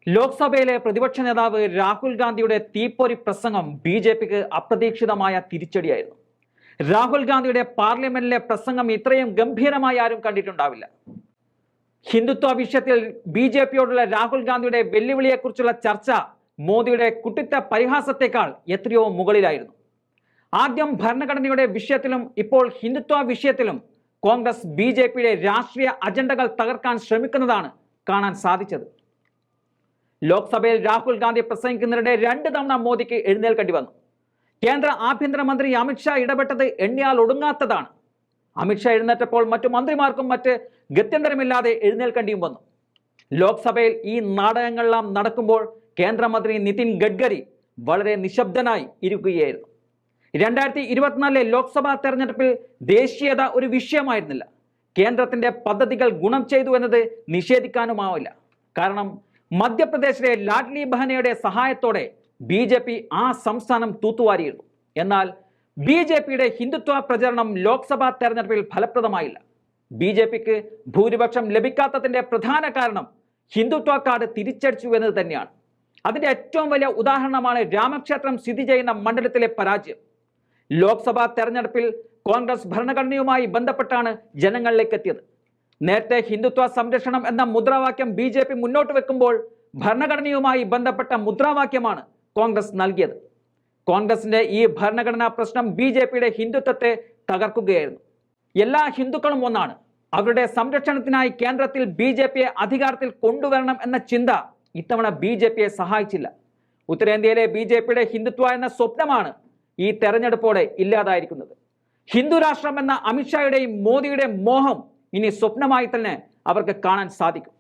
ലോക്സഭയിലെ പ്രതിപക്ഷ നേതാവ് രാഹുൽ ഗാന്ധിയുടെ തീപ്പൊരി പ്രസംഗം ബി.ജെ.പിക്ക് അപ്രതീക്ഷിതമായ തിരിച്ചടിയായിരുന്നു. രാഹുൽ ഗാന്ധിയുടെ പാർലമെന്റിലെ പ്രസംഗം ഇത്രയും ഗംഭീരമായി ആരും കണ്ടിട്ടുണ്ടാവില്ല. ഹിന്ദുത്വ വിഷയത്തിൽ ബി.ജെ.പിയോടുള്ള രാഹുൽ ഗാന്ധിയുടെ വെല്ലുവിളിയെക്കുറിച്ചുള്ള ചർച്ച മോദിയുടെ കുട്ടിത്ത പരിഹാസത്തെക്കാൾ എത്രയോ മുകളിലായിരുന്നു. ആദ്യം ഭരണഘടനയുടെ വിഷയത്തിലും ഇപ്പോൾ ഹിന്ദുത്വ വിഷയത്തിലും കോൺഗ്രസ് ബി.ജെ.പിയുടെ രാഷ്ട്രീയ അജണ്ടകൾ തകർക്കാൻ ശ്രമിക്കുന്നതാണ് കാണാൻ സാധിച്ചത്. ലോക്സഭയിൽ രാഹുൽ ഗാന്ധി പ്രസംഗിക്കുന്നതിനിടെ 2 തവണ മോദിക്ക് എഴുന്നേൽക്കേണ്ടി വന്നു. കേന്ദ്ര ആഭ്യന്തരമന്ത്രി അമിത്ഷാ ഇടപെട്ടത് എണ്ണിയാൽ ഒടുങ്ങാത്തതാണ്. അമിത്ഷാ എഴുന്നേറ്റപ്പോൾ മറ്റു മന്ത്രിമാർക്കും മറ്റ് ഗത്യന്തരമില്ലാതെ എഴുന്നേൽക്കേണ്ടിയും വന്നു. ലോക്സഭയിൽ ഈ നാടകങ്ങളെല്ലാം നടക്കുമ്പോൾ കേന്ദ്രമന്ത്രി നിതിൻ ഗഡ്കരി വളരെ നിശബ്ദനായി ഇരിക്കുകയായിരുന്നു. 2024 ലോക്സഭാ തെരഞ്ഞെടുപ്പിൽ ദേശീയത ഒരു വിഷയമായിരുന്നില്ല. കേന്ദ്രത്തിന്റെ പദ്ധതികൾ ഗുണം ചെയ്തു എന്നത് നിഷേധിക്കാനുമാവില്ല. കാരണം മധ്യപ്രദേശിലെ ലാഡ്ലി ബഹനയുടെ സഹായത്തോടെ ബി.ജെ.പി ആ സംസ്ഥാനം തൂത്തുവാരിയിരുന്നു. എന്നാൽ ബി.ജെ.പിയുടെ ഹിന്ദുത്വ പ്രചരണം ലോക്സഭാ തെരഞ്ഞെടുപ്പിൽ ഫലപ്രദമായില്ല. ബി.ജെ.പിക്ക് ഭൂരിപക്ഷം ലഭിക്കാത്തതിന്റെ പ്രധാന കാരണം ഹിന്ദുത്വ കാർഡ് തിരിച്ചടിച്ചു എന്നത് തന്നെയാണ്. അതിന്റെ ഏറ്റവും വലിയ ഉദാഹരണമാണ് രാമക്ഷേത്രം സ്ഥിതി ചെയ്യുന്ന മണ്ഡലത്തിലെ പരാജയം. ലോക്സഭാ തെരഞ്ഞെടുപ്പിൽ കോൺഗ്രസ് ഭരണഘടനയുമായി ബന്ധപ്പെട്ടാണ് ജനങ്ങളിലേക്ക് എത്തിയത്. നേരത്തെ ഹിന്ദുത്വ സംരക്ഷണം എന്ന മുദ്രാവാക്യം ബി.ജെ.പി മുന്നോട്ട് വെക്കുമ്പോൾ ഭരണഘടനയുമായി ബന്ധപ്പെട്ട മുദ്രാവാക്യമാണ് കോൺഗ്രസ് നൽകിയത്. കോൺഗ്രസിന്റെ ഈ ഭരണഘടനാ പ്രശ്നം ബി.ജെ.പിയുടെ ഹിന്ദുത്വത്തെ തകർക്കുകയായിരുന്നു. എല്ലാ ഹിന്ദുക്കളും ഒന്നാണ്. അവരുടെ സംരക്ഷണത്തിനായി കേന്ദ്രത്തിൽ ബി.ജെ.പിയെ അധികാരത്തിൽ കൊണ്ടുവരണം എന്ന ചിന്ത ഇത്തവണ ബി.ജെ.പിയെ സഹായിച്ചില്ല. ഉത്തരേന്ത്യയിലെ ബി.ജെ.പിയുടെ ഹിന്ദുത്വ എന്ന സ്വപ്നമാണ് ഈ തെരഞ്ഞെടുപ്പോടെ ഇല്ലാതായിരിക്കുന്നത്. ഹിന്ദു രാഷ്ട്രം എന്ന അമിത്ഷായുടെയും മോദിയുടെയും മോഹം ഇനി സ്വപ്നമായി തന്നെ അവർക്ക് കാണാൻ സാധിക്കും.